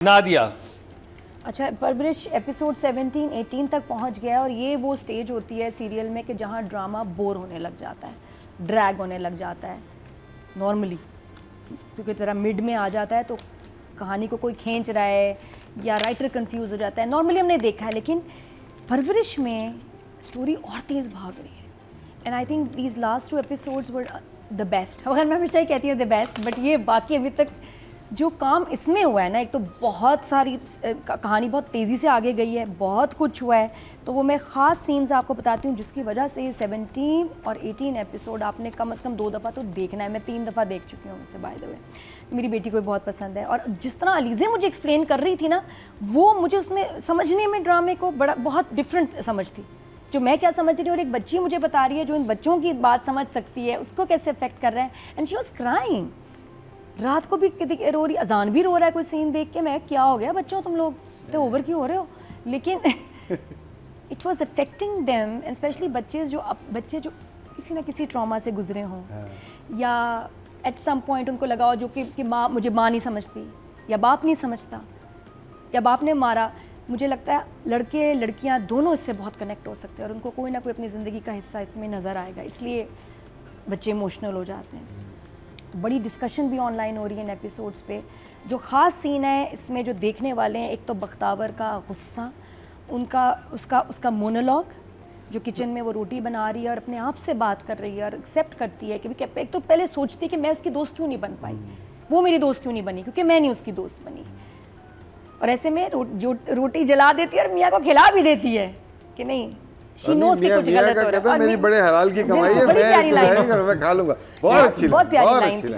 नादिया। अच्छा, परवरिश एपिसोड 17-18 तक पहुंच गया और ये वो स्टेज होती है सीरियल में कि जहां ड्रामा बोर होने लग जाता है, ड्रैग होने लग जाता है नॉर्मली, क्योंकि ज़रा मिड में आ जाता है तो कहानी को कोई खींच रहा है या राइटर कंफ्यूज हो जाता है। नॉर्मली हमने देखा है, लेकिन परवरिश में स्टोरी और तेज़ भाग रही है। And I think these last 2 episodes were the best. अगर मैं हमेशा ही कहती हूँ द बेस्ट, बट ये बाकी अभी तक जो काम इसमें हुआ है ना, एक तो बहुत सारी कहानी बहुत तेज़ी से आगे गई है, बहुत कुछ हुआ है। तो वो मैं ख़ास सीन्स आपको बताती हूँ जिसकी वजह से ये 17 और 18 एपिसोड आपने कम से कम 2 दफ़ा तो देखना है। मैं 3 दफ़ा देख चुकी हूँ वैसे, बाय द वे। मेरी बेटी को भी बहुत पसंद है। और जिस तरह अलीज़े मुझे एक्सप्लेन कर रही थी ना, वो मुझे उसमें समझने में ड्रामे को बहुत डिफरेंट समझ थी। जो मैं क्या समझ रही हूँ और एक बच्ची मुझे बता रही है जो इन बच्चों की बात समझ सकती है, उसको कैसे अफेक्ट कर रहा है। एंड शी वॉज क्राइंग, रात को भी रो रही, अजान भी रो रहा है कोई सीन देख के। मैं क्या हो गया बच्चों, तुम लोग तो ओवर क्यों हो रहे हो? लेकिन it was affecting them, and specially बच्चे जो किसी ना किसी ट्रॉमा से गुजरे हों, या एट सम पॉइंट उनको लगा हो जो कि माँ, मुझे माँ नहीं समझती या बाप नहीं समझता या बाप ने मारा। मुझे लगता है लड़के लड़कियाँ दोनों इससे बहुत कनेक्ट हो सकते हैं और उनको कोई ना कोई अपनी ज़िंदगी का हिस्सा इसमें नज़र आएगा, इसलिए बच्चे इमोशनल हो जाते हैं। बड़ी डिस्कशन भी ऑनलाइन हो रही है इन एपिसोड्स पे। जो ख़ास सीन है इसमें जो देखने वाले हैं, एक तो बख्तावर का गुस्सा, उसका मोनोलॉग, जो किचन में वो रोटी बना रही है और अपने आप से बात कर रही है और एक्सेप्ट करती है कि एक तो पहले सोचती है कि मैं उसकी दोस्त क्यों नहीं बन पाई, वो मेरी दोस्त क्यों नहीं बनी, क्योंकि मैं नहीं उसकी दोस्त बनी। और ऐसे में जो रोटी जला देती है और मियाँ को खिला भी देती है कि नहीं, शी नोज़ कि कुछ गलत हो रहा है। मेरी बड़े हलाल की कमाई है, मैं खा लूंगा। बहुत प्यारी लाइन थी।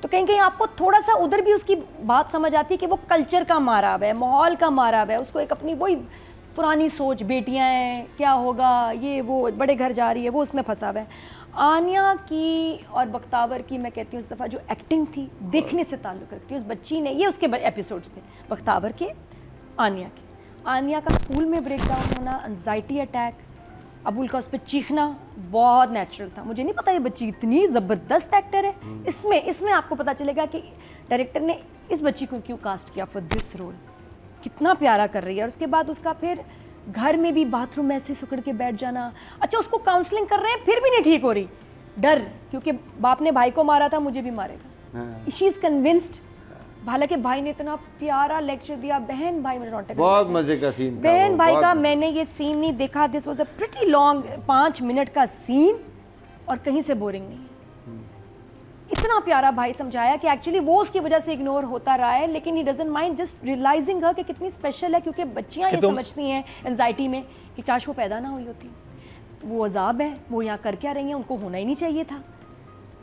तो कहीं कहीं आपको थोड़ा सा उधर भी उसकी बात समझ आती है कि वो कल्चर का मारा हुआ है, माहौल का मारा हुआ है, उसको एक अपनी वही पुरानी सोच, बेटियां हैं, क्या होगा, ये वो बड़े घर जा रही है, वो उसमें फंसा हुआ है। आनिया की और बख्तावर की मैं कहती हूँ इस दफ़ा जो एक्टिंग थी, देखने से ताल्लुक़ रखती है। उस बच्ची ने, ये उसके एपिसोड्स थे बख्तावर के, आनिया के। आनिया का स्कूल में ब्रेकडाउन होना, एंजाइटी अटैक, अबुल का उस पर चीखना बहुत नेचुरल था। मुझे नहीं पता ये बच्ची इतनी ज़बरदस्त एक्टर है। इसमें आपको पता चलेगा कि डायरेक्टर ने इस बच्ची को क्यों कास्ट किया फॉर दिस रोल। कितना प्यारा कर रही है। और उसके बाद उसका फिर घर में भी बाथरूम में ऐसे सुकड़ के बैठ जाना। अच्छा, उसको काउंसलिंग कर रहे हैं फिर भी नहीं ठीक हो रही, डर, क्योंकि बाप ने भाई को मारा था, मुझे भी मारेगा। She is convinced. हालांकि भाई ने इतना प्यारा लेक्चर दिया, बहन भाई में रोंगटे, बहुत मजे का सीन था बहन भाई का। मैंने ये सीन नहीं देखा, this was a pretty long 5 minute का सीन और कहीं से बोरिंग नहीं। इतना प्यारा भाई समझाया कि एक्चुअली वो उसकी वजह से इग्नोर होता रहा है, लेकिन he doesn't mind, just realising her कि कितनी स्पेशल है, क्योंकि बच्चियां ये समझती हैं एंजाइटी में कि काश वो पैदा ना हुई होती, वो अजाब है, वो यहाँ कर क्या रही हैं, उनको होना ही नहीं चाहिए था।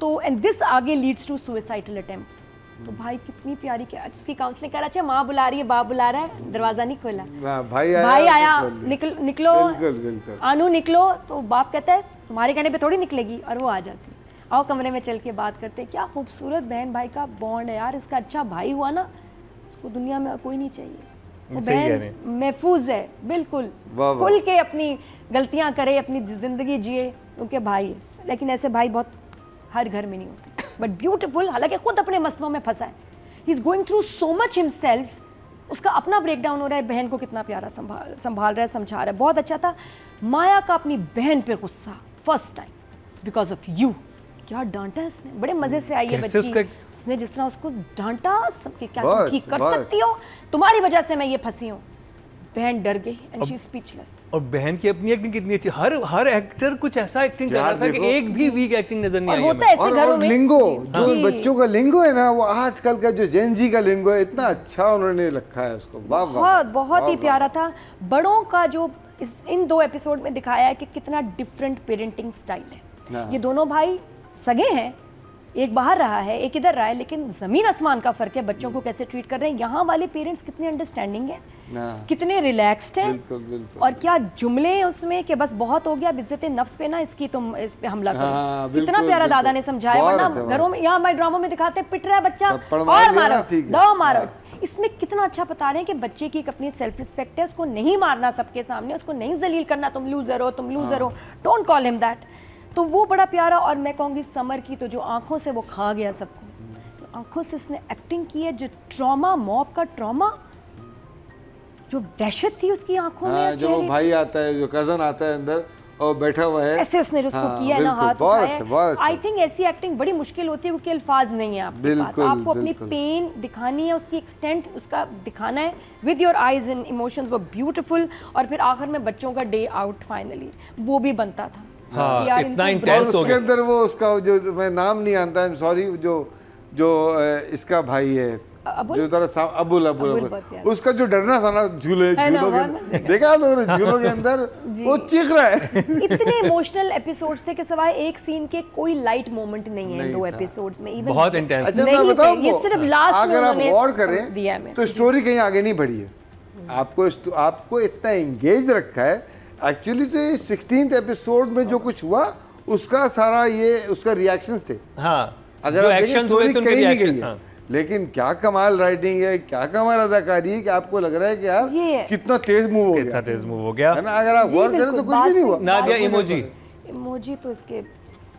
तो एंड दिस आगे लीड्स टू सुसाइडल अटेम्प्ट्स। तो भाई कितनी प्यारी, क्या उसकी काउंसलिंग करा। अच्छा, माँ बुला रही है, बाप बुला रहा है, दरवाजा नहीं खोला, भाई आया, निकलो आनू निकलो, तो बाप कहता है तुम्हारे कहने पे थोड़ी निकलेगी, और वो आ जाती है। आओ कमरे में चल के बात करते। क्या खूबसूरत बहन भाई का बॉन्ड है यार। इसका अच्छा भाई हुआ ना, उसको दुनिया में कोई नहीं चाहिए। वो बहन महफूज है, बिल्कुल खुल के अपनी गलतियाँ करे, अपनी जिंदगी जिए, उनके भाई है। लेकिन ऐसे भाई बहुत हर घर में नहीं होते, बट ब्यूटीफुल। हालांकि खुद अपने मसलों में फंसा है, he is going through so much himself. उसका अपना ब्रेकडाउन हो रहा है, बहन को कितना प्यारा संभाल रहा है, समझा रहा है, बहुत अच्छा था। माया का अपनी बहन पे गुस्सा, first time because of you. क्या डांटा है उसने, बड़े मजे से आई है बच्ची। उसने जिस तरह उसको डांटा, सबके क्या ठीक कर सकती हो, तुम्हारी वजह से मैं ये फंसी हूँ। बहन डर गई एंड शी इज स्पीचलेस। और बहन की अपनी एक्टिंग कितनी अच्छी, हर एक्टर कुछ ऐसा एक्टिंग कर रहा था कि एक भी वीक एक्टिंग नजर नहीं आई। होता है ऐसे घरों में। लिंगो, जो बच्चों का लिंगो है ना, वो आजकल का जो जेन जी का लिंगो है, इतना अच्छा उन्होंने रखा है उसको। बहुत ही प्यारा था। बड़ों का जो इन 2 एपिसोड में दिखाया है कि कितना डिफरेंट पेरेंटिंग स्टाइल है। ये दोनों भाई सगे हैं, एक बाहर रहा है, एक इधर रहा है, लेकिन जमीन आसमान का फर्क है बच्चों को कैसे ट्रीट कर रहे हैं। यहाँ वाले पेरेंट्स कितने अंडरस्टैंडिंग है, कितने रिलैक्स्ड हैं। और क्या जुमले हैं उसमें कि बस बहुत हो गया, इज्जत नफ्स पे ना इसकी, तुम इस पे हमला करो। कितना प्यारा दादा ने समझाया। वरना घरों में, यहाँ हमारे ड्रामों में दिखाते हैं पिट रहा है बच्चा और मारो, दो मारो। इसमें कितना अच्छा बता रहे हैं कि बच्चे की एक अपनी सेल्फ रिस्पेक्ट है, उसको नहीं मारना सबके सामने, उसको नहीं जलील करना, तुम लूजर हो, तुम लूजर हो, डोंट कॉल हिम दैट। तो वो बड़ा प्यारा। और मैं कहूँगी समर की तो जो आंखों से वो खा गया सबको, तो आंखों से इसने एक्टिंग की है। जो ट्रॉमा, मॉब का ट्रॉमा, जो वहशत थी उसकी आंखों में, हाँ, जो वो चेहरे भाई आता है, जो कजन आता है अंदर और बैठा हुआ है, ऐसे उसने जो उसको हाँ, किया ना, बिल्कुल, हाथ बहुत उठाया। अच्छा, बहुत अच्छा। आई थिंक ऐसी एक्टिंग बड़ी मुश्किल होती है क्योंकि अल्फाज नहीं है आपके पास, बिल्कुल, आपको अपनी बिल्कुल। पेन दिखानी है, उसकी एक्सटेंट उसका दिखाना है with your eyes and emotions were beautiful. और फिर आखिर में बच्चों का डे आउट फाइनली वो भी बनता था हाँ, कि यार इतना इनको intense और हो उसके गया। अंदर वो उसका जो मैं नाम नहीं जानता, आई एम सॉरी, जो इसका भाई है, अबुल? जो थोड़ा अबुल अबुल अबुल बहुत प्यारा। उसका जो डरना था ना झूलों है ना, बहुत के मजे का। देखा आप लोगों ने झूलों के अंदर वो चीख रहा है। इतने इमोशनल एपिसोड्स थे कि सिवाय एक सीन के कोई लाइट मोमेंट नहीं है इन नहीं दो था। एपिसोड्स में। इवन बहुत intense। अच्छा नहीं मैं थे, बताऊं ये वो, सिर्फ लास्ट में अगर आप उन्होंने गौर दिया करें हमें। तो स्टोरी कहीं आगे नहीं बढ़ी है, आपको इतना एंगेज रखा है। एक्चुअली तो ये 16th एपिसोड में जो कुछ हुआ उसका सारा ये उसका रिएक्शंस थे। हाँ, अगर जो आप देखें actions स्टोरी हुए थे, उनके कहीं नहीं reaction, गई है, हाँ। लेकिन क्या कमाल राइटिंग है, क्या कमाल अदाकारी है कि आपको लग रहा है कि यार ये कितना तेज मूव हो कितना गया तेज मूव हो गया। है ना। अगर आप जी, गौर करें तो बिल्कुल, कुछ भी नहीं हुआ। बात नादिया कुछ नहीं इमोजी, हुआ। इमोजी तो इसके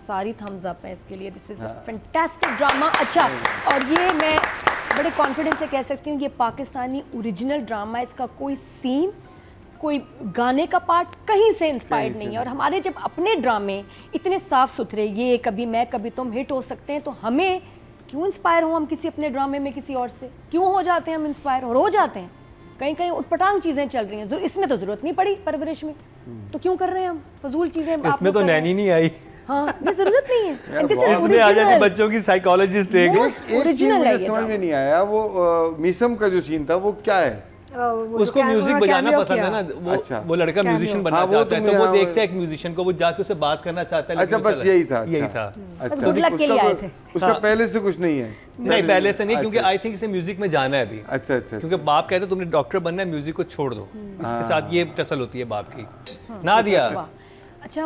सारी थम्स अप है इसके लिए। This is fantastic drama. अच्छा, और ये मैं बड़े कॉन्फिडेंस से कह सकती हूँ ये पाकिस्तानी ओरिजिनल ड्रामा है। इसका कोई सीन, कोई गाने का पार्ट कहीं से इंस्पायर्ड नहीं है। और हमारे जब अपने ड्रामे इतने साफ सुथरे, ये कभी मैं कभी तुम हिट हो सकते हैं, तो हमें क्यों इंस्पायर हो हम किसी अपने ड्रामे में किसी और से? क्यों हो जाते हैं हम इंस्पायर? और हो जाते हैं, कहीं कहीं उटपटांग चीज़ें चल रही हैं, इसमें तो ज़रूरत नहीं पड़ी परवरिश में, तो क्यों कर रहे हैं हम फजूल चीज़ें? आप इसमें लोग तो कर रहे हैं। नैनी नहीं आई, हाँ, ये जरूरत नहीं है। And this is इसमें आ जाती original। बच्चों की साइकोलॉजिस्ट एक। वो- एक सीन Original है मुझे ये समझ ड्रामा। में नहीं आया, वो मीसम का जो सीन था वो क्या है? उसको म्यूजिक बजाना पसंद है ना, वो अच्छा। वो लड़का म्यूजिशियन बनना हाँ, वो चाहता है, तो तो वो मैं- देखता है एक म्यूजिशियन को, वो जाके उससे बात करना चाहता है। अच्छा, लेकिन वो बस चला- यही था। यही अच्छा। था। अच्छा, good luck के लिए उसका- आए थे। उसका हाँ। पहले से कुछ नहीं है? नहीं, पहले से नहीं, क्योंकि अच्छा। आई थिंक इसे म्यूजिक में जाना है अभी। अच्छा अच्छा क्योंकि बाप कहते तुमने डॉक्टर बनना है, म्यूजिक को छोड़ दो। इसके साथ ये टसल होती है बाप की। ना दिया वाह। अच्छा,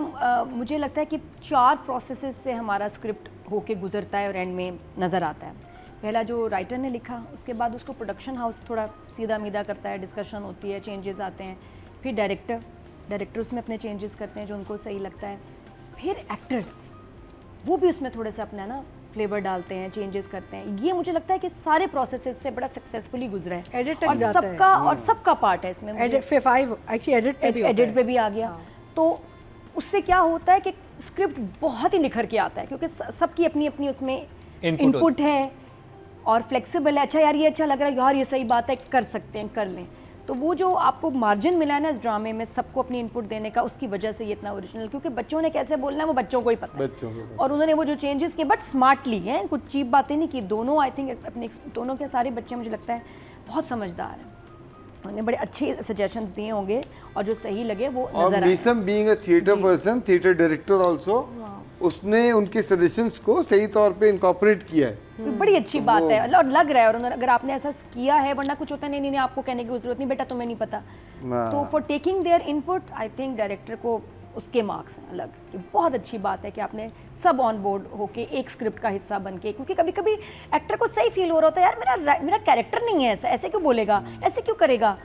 मुझे लगता है कि 4 प्रोसेसेस से हमारा स्क्रिप्ट होके गुजरता है और एंड में नज़र आता है। पहला जो राइटर ने लिखा, उसके बाद उसको प्रोडक्शन हाउस थोड़ा सीधा मीदा करता है, डिस्कशन होती है, चेंजेस आते हैं। फिर डायरेक्टर उसमें अपने चेंजेस करते हैं जो उनको सही लगता है। फिर एक्टर्स, वो भी उसमें थोड़े से अपना ना फ्लेवर डालते हैं, चेंजेस करते हैं। ये मुझे लगता है कि सारे प्रोसेसेस से बड़ा सक्सेसफुली गुजरा है। एडिट तक और जाता है। सबका पार्ट है इसमें। एडिट पे भी होता एडिट है। पे भी आ गया। तो उससे क्या होता है कि स्क्रिप्ट बहुत ही निखर के आता है क्योंकि सबकी अपनी अपनी उसमें इनपुट है और फ्लेक्सिबल है। अच्छा यार, ये अच्छा लग रहा है, यार ये सही बात है, कर सकते हैं, कर लें। तो वो जो आपको मार्जिन मिला है ना इस ड्रामे में सबको अपनी इनपुट देने का, उसकी वजह से ये इतना ओरिजिनल, क्योंकि बच्चों ने कैसे बोलना है वो बच्चों को ही पता है। बच्चों को। और उन्होंने वो जो चेंजेस किए बट स्मार्टली हैं, कुछ चीप बातें नहीं की। दोनों आई थिंक अपने दोनों के सारे बच्चे मुझे लगता है बहुत समझदार हैं, उन्होंने बड़े अच्छे सजेशंस दिए होंगे और जो सही लगे वो और नजर आए। Meesam being a theatre person, theatre director also, उसने उनके सजेशंस को सही तौर पे इनकॉर्पोरेट किया है। तो बड़ी अच्छी बात है और लग रहा है। और उन्होंने अगर आपने ऐसा किया है, वरना कुछ होता नहीं, नहीं आपको कहने की जरूरत नहीं बेटा, तुम्हें नहीं पता। तो for taking their input I think director को उसके मार्क्स हैं अलग। कि बहुत अच्छी बात है कि आपने सब ऑन बोर्ड होके एक स्क्रिप्ट का हिस्सा बन के, क्योंकि कभी कभी एक्टर को सही फील हो रहा होता है यार मेरा कैरेक्टर नहीं है ऐसा, ऐसे क्यों बोलेगा, ऐसे क्यों करेगा,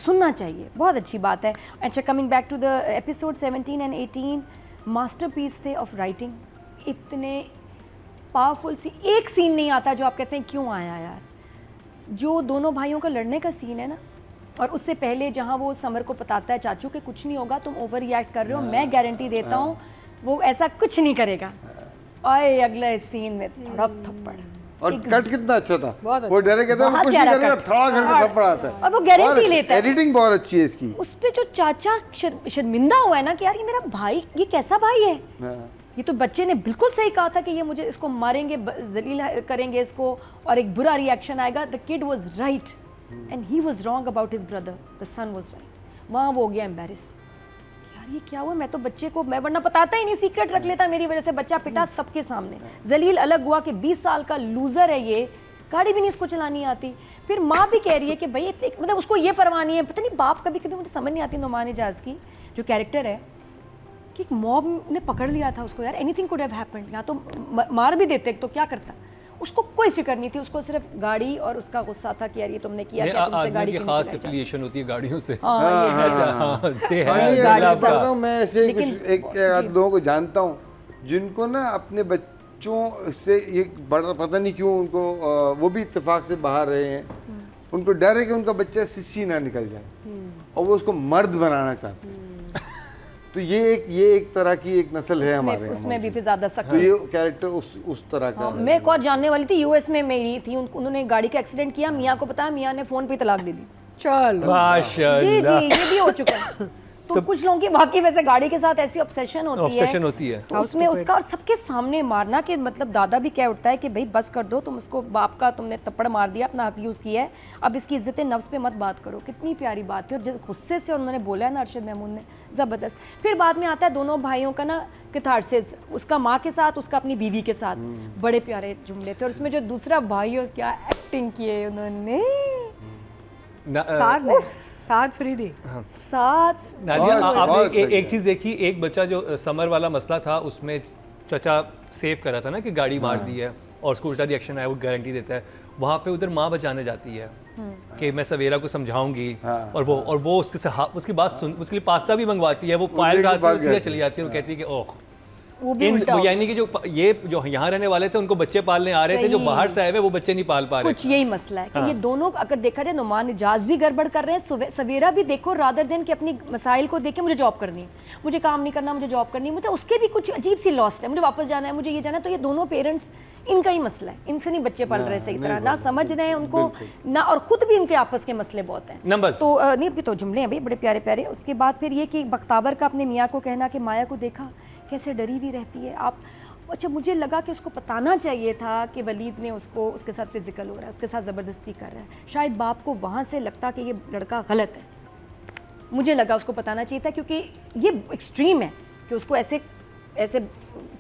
सुनना चाहिए। बहुत अच्छी बात है। अच्छा, coming back to the episode 17 and 18, masterpiece थे ऑफ राइटिंग। इतने पावरफुल एक सीन नहीं आता जो आप कहते हैं क्यों आया यार। जो दोनों भाइयों का लड़ने का सीन है ना, और उससे पहले जहाँ वो समर को बताता है चाचू के कुछ नहीं होगा, तुम ओवर रिएक्ट कर रहे हो, मैं गारंटी देता हूँ वो ऐसा कुछ नहीं करेगा। और अगले सीन में धड़क थप्पड़, और कट कितना अच्छा था। बहुत अच्छा। वो डायरेक्टर कहता है वो बहुत कुछ नहीं प्यारा करेगा, कट। थोड़ा करके थप्पड़ आता है और वो गारंटी लेता है। एडिटिंग बहुत अच्छी है इसकी। उस पे जो चाचा शर्मिंदा हुआ है ना कि यार ये मेरा भाई, ये कैसा भाई है। हाँ। ये तो बच्चे ने बिल्कुल सही कहा था कि ये मुझे इसको मारेंगे, जलील करेंगे इसको और एक बुरा रिएक्शन आएगा। The kid was right and he was wrong about his brother, the son was right. वहाँ वो हो गया एम्बैरेस, यार ये क्या हुआ, मैं तो बच्चे को, मैं वरना बताता ही नहीं, सीक्रेट रख लेता, मेरी वजह से बच्चा पिटा सबके सामने। जलील अलग हुआ कि 20 साल का लूजर है ये, गाड़ी भी नहीं इसको चलानी आती। फिर माँ भी कह रही है कि भाई मतलब उसको ये परवाह नहीं है। पता नहीं बाप कभी कभी मुझे समझ नहीं आती नुमान इजाज की जो कैरेक्टर है कि एक मॉब ने पकड़ लिया था उसको, यार एनीथिंग कुड हैव हैपेंड, या तो मार भी देते तो क्या करता। उसको कोई फिक्र नहीं थी, उसको सिर्फ गाड़ी और उसका गुस्सा था कि यार ये तुमने किया क्या, तुमसे गाड़ी की क्यों खास नहीं चलाई जाती। एफिलिएशन होती है गाड़ियों से। हाँ, ये है। ये हाँ, है ये गाड़ी मैं से- करता हूँ, मैं ऐसे लेकिन- कुछ एक आध लोगों को जानता हूँ जिनको ना अपने बच्चों से ये बड़ा पता नहीं क्यों उनको वो भी इत्तेफाक से बाहर रहे हैं, उनको डर है कि उनका बच्चा सिस्सी ना निकल जाए और वो उसको मर्द बनाना चाहते हैं। तो ये एक तरह की एक नस्ल है हमारे यहाँ उसमें भी ज्यादा सख्त तो ये कैरेक्टर उस तरह का है। मैं एक और जानने वाली थी, यूएस में मेरी थी, उन्होंने गाड़ी का एक्सीडेंट किया, मियाँ को पता, मियाँ ने फोन पे तलाक दे दी। चल जी माशाल्लाह जी, ये भी हो चुका है। तो कुछ लोगों की वाकई वैसे गाड़ी के साथ ऐसी ऑब्सेशन होती है है। उसमें उसका और सबके सामने मारना, कि मतलब दादा भी क्या उठता है कि भाई बस कर दो, तुम उसको बाप का तुमने थप्पड़ मार दिया, अपना हक यूज़ किया है, अब इसकी इज्जत नफ्स पे मत बात करो। कितनी प्यारी बात है, और जिस गुस्से से उन्होंने बोला है ना अरशद महमूद ने, ज़बरदस्त। फिर बाद में आता है दोनों भाइयों का ना कैथारसिस, उसका माँ के साथ, उसका अपनी बीवी के साथ, बड़े प्यारे जुमले थे। और उसमें जो दूसरा भाई है क्या एक्टिंग की है उन्होंने, साद फरीदी साथ नादिया, बहुत आपने अच्छा एक चीज़ देखी, एक बच्चा जो समर वाला मसला था उसमें चचा सेव कर रहा था ना कि गाड़ी मार दी है और उसको उल्टा रिएक्शन आया, वो गारंटी देता है, वहाँ पे उधर माँ बचाने जाती है कि मैं सवेरा को समझाऊंगी और वो उसकी बात सुन, उसके लिए पास्ता भी मंगवाती है, वो पायल डालती है, सीधा चली जाती है, वो कहती है कि ओह, वो भी उल्टा हो। यानी कि जो यहाँ रहने वाले थे उनको बच्चे पालने आ रहे थे, जो बाहर से आए हुए वो बच्चे नहीं पाल पा रहे। कुछ यही मसला है कि ये दोनों अगर देखा जाए, नुमान इजाज भी गड़बड़ कर रहे हैं, सवेरा भी देखो, रादर देन कि अपनी मसाइल को देखे, मुझे जॉब करनी है, मुझे काम नहीं करना, मुझे जॉब करनी है, मुझे उसके भी कुछ अजीब सी लॉस्ट है, मुझे वापस जाना है, मुझे ये जाना है। तो ये दोनों पेरेंट्स, इनका ही मसला है, इनसे नहीं बच्चे पल रहे सही तरह, ना समझ रहे हैं उनको ना, और खुद भी इनके आपस के मसले बहुत हैं। नंबर्स तो नहीं, अभी तो जुमले हैं भाई बड़े प्यारे प्यारे। उसके बाद फिर ये कि बख्ताबर का अपने मियाँ को कहना कि माया को देखा कैसे डरी हुई रहती है आप। अच्छा, मुझे लगा कि उसको बताना चाहिए था कि वलीद ने उसके साथ फिजिकल हो रहा है, उसके साथ ज़बरदस्ती कर रहा है। शायद बाप को वहाँ से लगता कि ये लड़का गलत है, मुझे लगा उसको बताना चाहिए था, क्योंकि ये एक्सट्रीम है कि उसको ऐसे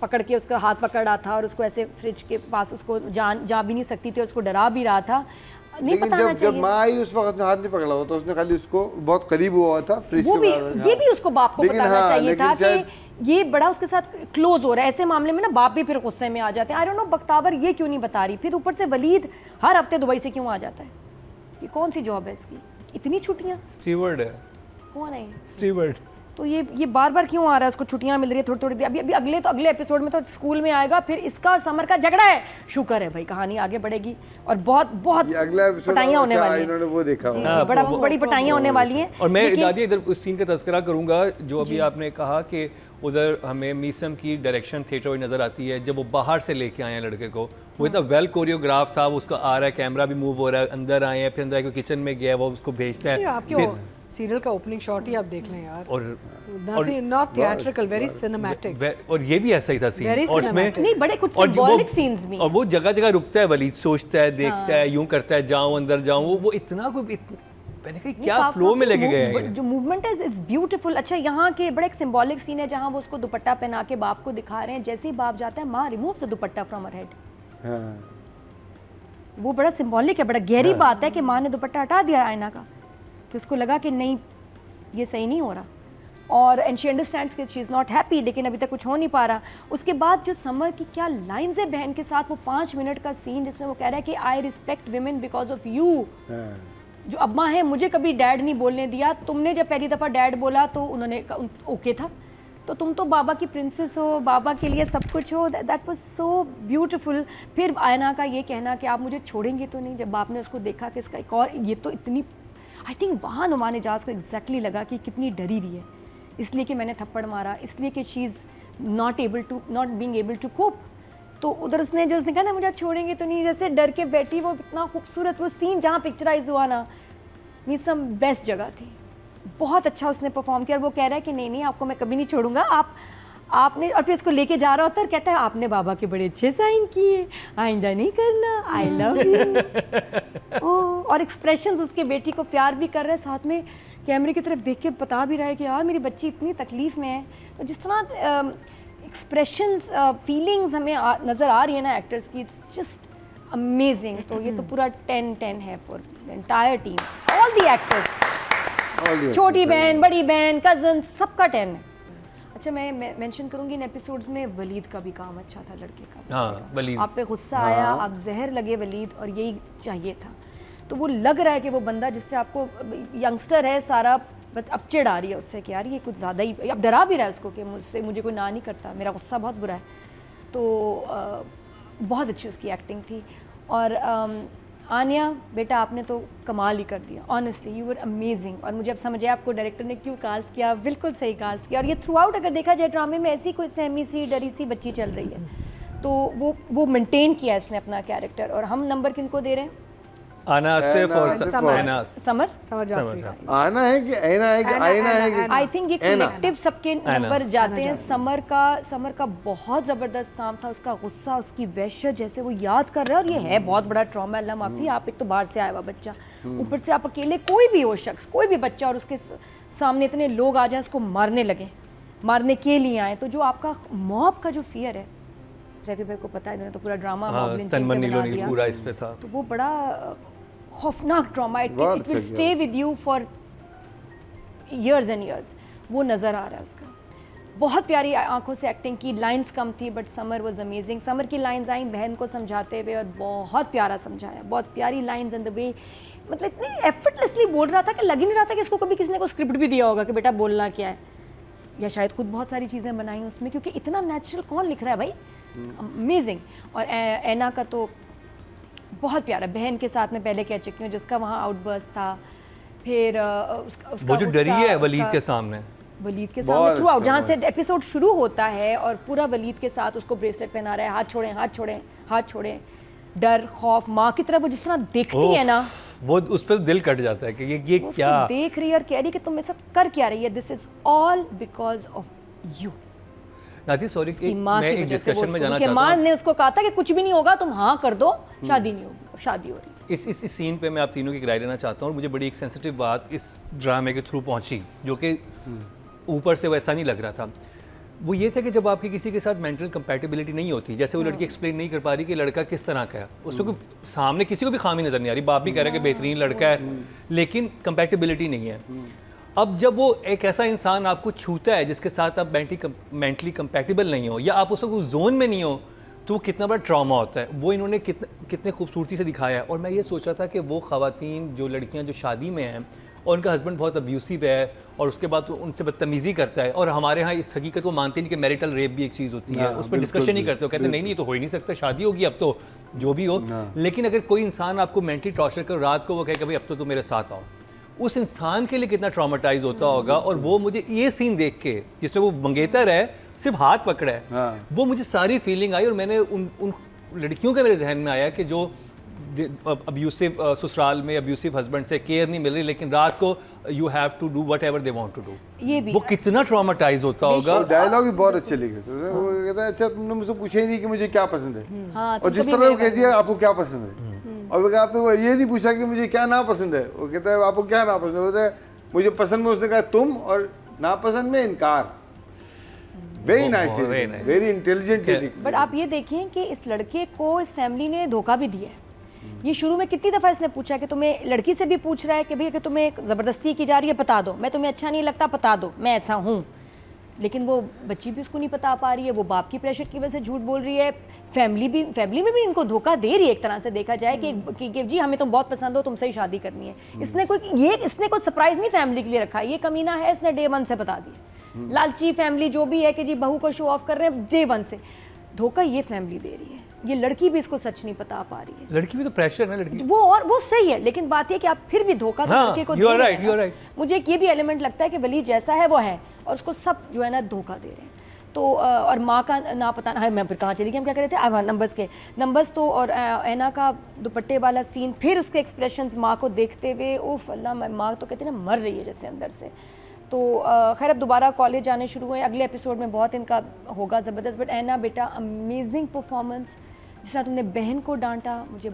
पकड़ के उसका हाथ पकड़ रहा था और उसको ऐसे फ्रिज के पास उसको जा भी नहीं सकती थी और उसको डरा भी रहा था। नहीं लेकिन बताना जब चाहिए। माँ आई उस वक्त उसने हाथ नहीं पकड़ा हुआ था, उसने खाली उसको बहुत करीब हुआ था फ्रिज वो के भी बाहर। ये भी उसको बाप को लेकिन बताना हाँ, चाहिए लेकिन था शायद- कि ये बड़ा उसके साथ क्लोज हो रहा है। ऐसे मामले में ना बाप भी फिर गुस्से में आ जाते हैं। आई डोंट नो बख्तावर ये क्यों नहीं बता रही। फिर ऊपर से वलीद हर हफ्ते दुबई से क्यों आ जाता है? ये कौन सी जॉब है इसकी? इतनी छुट्टियां? स्टीवर्ड है, कौन है? स्टीवर्ड। तो ये बार बार क्यों आ रहा है? उसको छुट्टियां मिल रही है थोड़ी थोड़ी देर। अभी अगले एपिसोड में तो स्कूल में आएगा, फिर इसका और समर का झगड़ा है। शुक्र है भाई, कहानी आगे बढ़ेगी और बहुत ये अगला एपिसोड पटाइयां होने वाली हैं। इन्होंने वो देखा जी, होगा। जी, बड़ी पटाइयां होने वाली हैं। और मैं लेकिन- दादी इधर उस सीन का तज़किरा करूंगा जो अभी आपने कहा कि उधर हमें मीसम की डायरेक्शन थिएटर में नज़र आती है, जब वो बाहर से लेके आए हैं लड़के को, वो इतना वेल कोरियोग्राफ था, वो उसका आ रहा है, कैमरा भी मूव हो रहा है, अंदर आए हैं, फिर अंदर आके किचन में गया, वो उसको भेजता है, आपके सीरियल का ओपनिंग शॉट ही आप देख लें यार, और नॉट थिएट्रिकल, वेरी सिनेमैटिक। और ये भी ऐसा ही था सीन, Very और उसमें cinematic. नहीं, बड़े कुछ और जो symbolic scenes भी हैं। और वो जगह जगह रुकता है, वलीद सोचता है, देखता है, यूं करता है, जाऊं अंदर जाऊं, वो इतना मैंने कहा क्या फ्लो में लेके गए हैं। जो मूवमेंट है इट्स ब्यूटीफुल। अच्छा, यहाँ के बड़ा एक सिंबॉलिक सीन है जहाँ वो उसको दुपट्टा पहना के बाप को दिखा रहे हैं। जैसे ही बाप जाता है, माँ remove the dupatta from her head. वो बड़ा सिंबॉलिक है, बड़ा गहरी बात है कि माँ ने दुपट्टा हटा दिया आयना का, कि उसको लगा कि नहीं ये सही नहीं हो रहा, और एंड शी अंडरस्टैंड्स कि शी इज़ नॉट हैप्पी, लेकिन अभी तक कुछ हो नहीं पा रहा। उसके बाद जो समर की क्या लाइन्स है बहन के साथ, वो 5 मिनट का सीन जिसमें वो कह रहा है कि I respect women because of you. जो अम्मा है, मुझे कभी डैड नहीं बोलने दिया, तुमने जब पहली दफ़ा डैड बोला तो उन्होंने ओके था, तो तुम तो बाबा की प्रिंसेस हो, बाबा के लिए सब कुछ हो। That was so beautiful. फिर आयना का ये कहना कि आप मुझे छोड़ेंगे तो नहीं, जब बाप ने उसको देखा कि इसका एक और, ये तो इतनी, आई थिंक वहाँ नुमान इजाज़ को एग्जैक्टली लगा कि कितनी डरी हुई है, इसलिए कि मैंने थप्पड़ मारा, इसलिए कि she is not being able to cope. तो उधर उसने कहा ना मुझे आप छोड़ेंगे तो नहीं, जैसे डर के बैठी, वो इतना खूबसूरत वो सीन जहाँ पिक्चराइज हुआ ना, मीसम बेस्ट जगह थी, बहुत अच्छा उसने परफॉर्म किया। और वो कह रहा है कि नहीं आपको मैं कभी नहीं छोड़ूंगा, आपने, और फिर इसको लेके जा रहा होता है और कहता है आपने बाबा के बड़े अच्छे साइन किए, आइंदा नहीं करना, आई लव यू। और एक्सप्रेशंस उसके बेटी को प्यार भी कर रहे हैं, साथ में कैमरे की तरफ देख के बता भी रहा है कि यार मेरी बच्ची इतनी तकलीफ में है। तो जिस तरह एक्सप्रेशंस, फीलिंग्स हमें नज़र आ रही है ना एक्टर्स की, इट्स जस्ट अमेजिंग। तो ये तो पूरा 10-10 है for the entire team, all the actors, छोटी बहन, बड़ी बहन, कजन, सबका 10 है। अच्छा, मैं मेंशन करूंगी इन एपिसोड्स में वलीद का भी काम अच्छा था, लड़के का। हाँ, वलीद, आप पे गुस्सा आया, आप जहर लगे वलीद, और यही चाहिए था। तो वो लग रहा है कि वो बंदा जिससे आपको, यंगस्टर है सारा, अब चिढ़ आ रही है उससे कि यार ये कुछ ज़्यादा ही, अब डरा भी रहा है उसको कि मुझे कोई ना नहीं करता, मेरा गुस्सा बहुत बुरा है। तो बहुत अच्छी उसकी एक्टिंग थी। और आन्या बेटा आपने तो कमाल ही कर दिया, ऑनेस्टली यू वर अमेजिंग। और मुझे अब समझ आया आपको डायरेक्टर ने क्यों कास्ट किया, बिल्कुल सही कास्ट किया। और ये थ्रू आउट अगर देखा जाए ड्रामे में ऐसी कोई सहमी सी डरी सी बच्ची चल रही है, तो वो मेंटेन किया इसने अपना कैरेक्टर। और हम नंबर किनको दे रहे हैं? आना सिर्फ और समर। आना समर जाफरी का। आना है कि ऐना है कि आईना है कि आई थिंक ये कलेक्टिव सबके नंबर जाते हैं। समर का बहुत ज़बरदस्त काम था, उसका गुस्सा, उसकी वहशत, जैसे वो याद कर रहा है। और ये है बहुत बड़ा ट्रॉमा, अल्लाह माफ़ी, आप एक तो बाहर से आया हुआ बच्चा, ऊपर से आप अकेले, कोई भी हो शख्स, कोई भी बच्चा, और उसके सामने इतने लोग आ जाएं, उसको मारने लगे, मारने के लिए आए। तो जो आपका मॉब का जो फियर है, जैकी भाई को पता है, इन्होंने तो पूरा ड्रामा मॉब लिंचिंग पे बना दिया, पूरा इस पे था। तो वो बड़ा खौफनाक drama, it will stay with you for years and years. वो नज़र आ रहा है उसका। बहुत प्यारी आंखों से एक्टिंग की, लाइंस कम थी but summer was amazing. Summer की लाइंस आई बहन को समझाते हुए और बहुत प्यारा समझाया, बहुत प्यारी लाइंस एंड द वे, मतलब इतनी एफर्टलेसली बोल रहा था कि लग ही नहीं रहा था कि इसको कभी किसी ने को स्क्रिप्ट भी दिया होगा कि बेटा बोलना क्या है, या शायद खुद बहुत सारी चीज़ें बनाई उसमें, क्योंकि इतना नेचुरल कौन लिख रहा है भाई, अमेजिंग। और ऐना का तो बहुत प्यारा, बहन के साथ में पहले कह चुकी हूँ, जिसका वहाँ आउटबर्स्ट था, फिर उसका वो जो डरी है वलीद उसका- के सामने, वलीद के सामने थ्रू आउट, जहाँ से एपिसोड शुरू होता है और पूरा वलीद के साथ उसको ब्रेसलेट पहना रहा है, हाथ छोड़ें हाथ छोड़ें हाथ छोड़ें, डर खौफ, माँ की तरफ वो जिस तरह देखती है ना, वो उस पर दिल कट जाता है कि ये वो क्या उसको देख रही है और कह रही है कि तुम मेरे साथ कर क्या रही है, this is all because of you. नाती सॉरी, माँ मैं की एक वजह से वो डिस्कशन में जाना उनके चाहता माँ हूँ। ने उसको कहा था कि कुछ भी नहीं होगा, तुम हाँ कर दो, शादी नहीं होगी, और शादी हो रही है। इस सीन पे मैं आप तीनों की राय लेना चाहता हूँ। और मुझे बड़ी एक सेंसिटिव बात इस ड्रामे के थ्रू पहुंची, जो कि ऊपर से वैसा नहीं लग रहा था। वो ये था कि जब आपकी किसी के साथ मेंटल कंपैटिबिलिटी नहीं होती, जैसे वो लड़की एक्सप्लेन नहीं कर पा रही कि लड़का किस तरह का है, उसको कोई सामने किसी को भी खामी नजर नहीं आ रही, बाप भी कह रहा है कि बेहतरीन लड़का है, लेकिन कंपैटिबिलिटी नहीं है। अब जब वो एक ऐसा इंसान आपको छूता है जिसके साथ आप मेंटली कंपैटिबल नहीं हो, या आप उस जोन में नहीं हो, तो वो कितना बड़ा ट्रॉमा होता है। वो इन्होंने कितने खूबसूरती से दिखाया है। और मैं ये सोच रहा था कि वो ख़वातीन जो लड़कियां जो शादी में हैं और उनका हस्बैंड बहुत अब्यूसिव है और उसके बाद तो उनसे बदतमीज़ी करता है, और हमारे यहाँ इस हकीकत को मानते नहीं कि मैरिटल रेप भी एक चीज़ होती है, उस पर डिस्कशन नहीं करते हो, कहते नहीं तो हो ही नहीं सकता, शादी होगी अब तो जो भी हो। लेकिन अगर कोई इंसान आपको मेंटली टॉर्चर कर रात को वो कहे कि भाई अब तो तुम मेरे साथ आओ, उस इंसान के लिए कितना ट्रॉमेटाइज होता होगा। और वो मुझे ये सीन देख के जिसमें वो मंगेतर है, सिर्फ हाथ पकड़ा है, वो मुझे सारी फीलिंग आई। और मैंने उन लड़कियों के मेरे जहन में आया कि जो अब्यूसिव ससुराल में अब्यूसिव हस्बैंड से केयर नहीं मिल रही, लेकिन रात को you have to do whatever they want to do, ये भी वो कितना ट्रॉमेटाइज होता होगा। डायलॉग भी बहुत अच्छे लिखे थे। वो कहता है अच्छा तुमने मुझसे पूछा ही नहीं कि मुझे क्या पसंद है, हाँ, और जिस तरह वो कह दिया आपको क्या पसंद है, और वो कहता है वो ये नहीं पूछा कि मुझे क्या ना पसंद है, वो कहता है आपको क्या ना पसंद है, बोलता है मुझे पसंद में उसने कहा तुम, और नापसंद में इनकार। Very nice, very intelligent. But आप ये देखें कि इस लड़के को इस फैमिली ने धोखा भी दिया है। ये शुरू में कितनी दफ़ा इसने पूछा कि तुम्हें, लड़की से भी पूछ रहा है कि भाई कि तुम्हें ज़बरदस्ती की जा रही है, बता दो, मैं तुम्हें अच्छा नहीं लगता, बता दो, मैं ऐसा हूँ। लेकिन वो बच्ची भी उसको नहीं बता पा रही है, वो बाप की प्रेशर की वजह से झूठ बोल रही है, फैमिली में भी इनको धोखा दे रही है एक तरह से देखा जाए कि जी हमें तुम बहुत पसंद हो, तुमसे ही शादी करनी है। इसने कोई सरप्राइज नहीं फैमिली के लिए रखा, ये कमीना है, इसने डे 1 से बता दिया। लालची फैमिली जो भी है कि जी बहू को शो ऑफ कर रहे हैं, डे 1 से धोखा ये फैमिली दे रही है। ये लड़की भी इसको सच नहीं बता पा रही है। लड़की भी तो प्रेशर है लड़की, वो सही है, लेकिन बात ये कि आप फिर भी धोखा तो लड़के को दे रहे हैं ना। मुझे एक ये भी एलिमेंट लगता है कि वली जैसा है वो है, और उसको सब जो है ना धोखा दे रहे हैं। तो और माँ का ना पता ना, मैं फिर कहाँ चली गई, हम क्या कर रहे थे, नंबर्स तो, और ऐना का दुपट्टे वाला सीन, फिर उसके एक्सप्रेशंस माँ को देखते हुए, उफ अल्लाह, माँ तो कहते हैं ना मर रही है जैसे अंदर से। तो खैर अब दोबारा कॉलेज आने शुरू हुए, अगले एपिसोड में बहुत इनका होगा ज़बरदस्त। बट ऐना बेटा अमेजिंग परफॉर्मेंस, जिस तरह तुमने बहन को डांटा, मुझे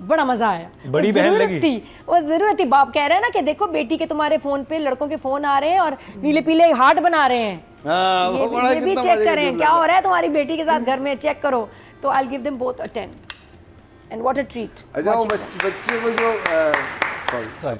बड़ा मजा आया। बड़ी बहन लगी थी, वो जरूरत थी। बाप कह रहे हैं ना कि देखो बेटी के तुम्हारे फोन पे लड़कों के फोन आ रहे हैं और नीले पीले हार्ट बना रहे हैं, ये भी चेक करें क्या हो रहा है तुम्हारी बेटी के साथ घर में, चेक करो। तो I give them both a 10 and what a treat. अच्छा वो बच्चे को जो